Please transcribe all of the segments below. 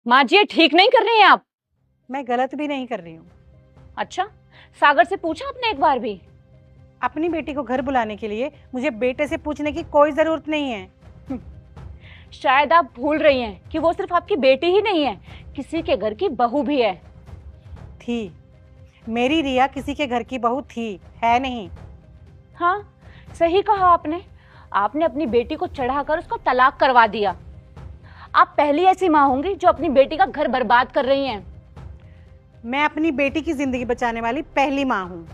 माँ जी, ये ठीक नहीं कर रही हैं आप। मैं गलत भी नहीं कर रही हूँ। अच्छा, सागर से पूछा आपने एक बार भी? अपनी बेटी को घर बुलाने के लिए मुझे बेटे से पूछने की कोई जरूरत नहीं है। शायद आप भूल रही हैं कि वो सिर्फ आपकी बेटी ही नहीं है, किसी के घर की बहू भी है। थी। मेरी रिया किसी के घर की बहू थी, है नहीं। हाँ, सही कहा आपने। आपने अपनी बेटी को चढ़ाकर उसको तलाक करवा दिया। आप पहली ऐसी माँ होंगी जो अपनी बेटी का घर बर्बाद कर रही हैं। मैं अपनी बेटी की जिंदगी बचाने वाली पहली माँ हूँ।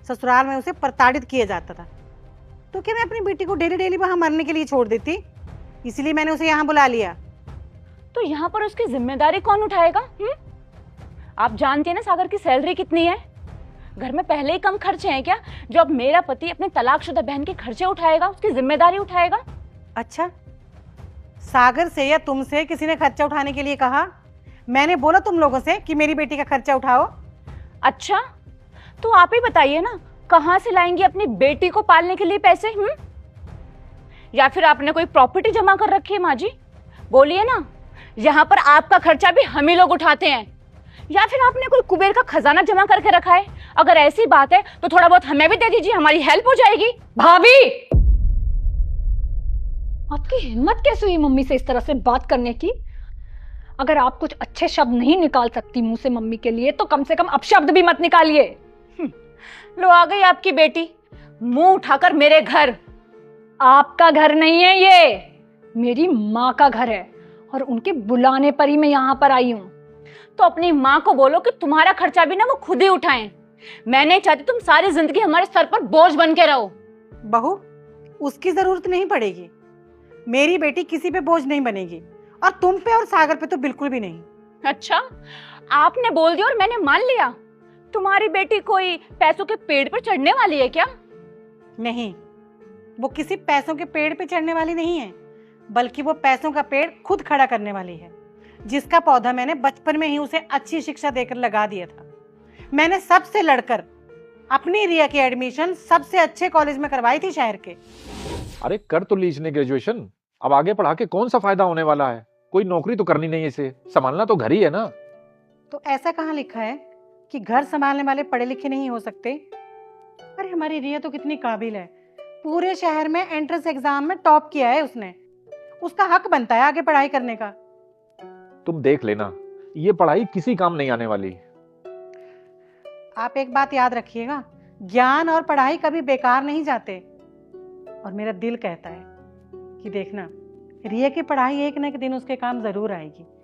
ससुराल में उसे प्रताड़ित किया जाता था, तो क्या मैं अपनी बेटी को डेली डेली वहां मरने के लिए छोड़ देती? इसलिए मैंने उसे यहाँ बुला लिया। तो यहाँ पर उसकी जिम्मेदारी कौन उठाएगा? आप जानती हैं ना सागर की सैलरी कितनी है? घर में पहले ही कम खर्चे हैं क्या, जो अब मेरा पति अपने तलाकशुदा बहन के खर्चे उठाएगा, उसकी जिम्मेदारी उठाएगा? अच्छा, सागर से या तुमसे किसी ने खर्चा उठाने के लिए कहा? मैंने बोला तुम लोगों से कि मेरी बेटी का खर्चा उठाओ? अच्छा, तो आप ही बताइए ना, कहां से लाएंगी अपनी बेटी को पालने के लिए पैसे? या फिर आपने कोई प्रॉपर्टी जमा कर रखी है? माँ जी बोलिए ना, यहाँ पर आपका खर्चा भी हम ही लोग उठाते हैं। या फिर आपने कोई कुबेर का खजाना जमा करके रखा है? अगर ऐसी बात है तो थोड़ा बहुत हमें भी दे दीजिए, हमारी हेल्प हो जाएगी। भाभी, आपकी हिम्मत कैसे हुई मम्मी से इस तरह से बात करने की? अगर आप कुछ अच्छे शब्द नहीं निकाल सकती मुंह से मम्मी के लिए, तो कम से कम अपशब्द भी मत निकालिए। लो आ गई आपकी बेटी, मुंह उठाकर मेरे घर। आपका घर नहीं है ये, मेरी माँ का घर है, और उनके बुलाने पर ही मैं यहाँ पर आई हूँ। तो अपनी माँ को बोलो कि तुम्हारा खर्चा भी ना वो खुद ही उठाएं। मैं नहीं चाहती तुम सारी जिंदगी हमारे सर पर बोझ बन के रहो। बहू, उसकी जरूरत नहीं पड़ेगी। मेरी बेटी किसी पे बोझ नहीं बनेगी, और तुम पे और सागर पे तो बिल्कुल भी नहीं। अच्छा, आपने बोल दिया और मैंने मान लिया? तुम्हारी बेटी कोई पैसों के पेड़ पर चढ़ने वाली है क्या? नहीं, वो किसी पैसों के पेड़ पे चढ़ने वाली नहीं है, बल्कि वो पैसों का पेड़ खुद खड़ा करने वाली है, जिसका पौधा मैंने बचपन में ही उसे अच्छी शिक्षा देकर लगा दिया था। मैंने सबसे लड़कर अपनी रिया की एडमिशन सबसे अच्छे कॉलेज में करवाई थी शहर के। अरे कर तो ली इसने ग्रेजुएशन, अब आगे पढ़ा के कौन सा फायदा होने वाला है? कोई नौकरी तो करनी नहीं है, इसे संभालना तो घर ही है ना। तो ऐसा कहाँ लिखा है कि घर संभालने वाले पढ़े लिखे नहीं हो सकते? अरे हमारी रिया तो कितनी काबिल है, पूरे शहर में एंट्रेंस एग्जाम में टॉप किया है उसने। उसका हक बनता है आगे पढ़ाई करने का। तुम देख लेना, ये पढ़ाई किसी काम नहीं आने वाली। आप एक बात याद रखिएगा, ज्ञान और पढ़ाई कभी बेकार नहीं जाते। और मेरा दिल कहता है कि देखना, रिया की पढ़ाई एक न एक दिन उसके काम जरूर आएगी।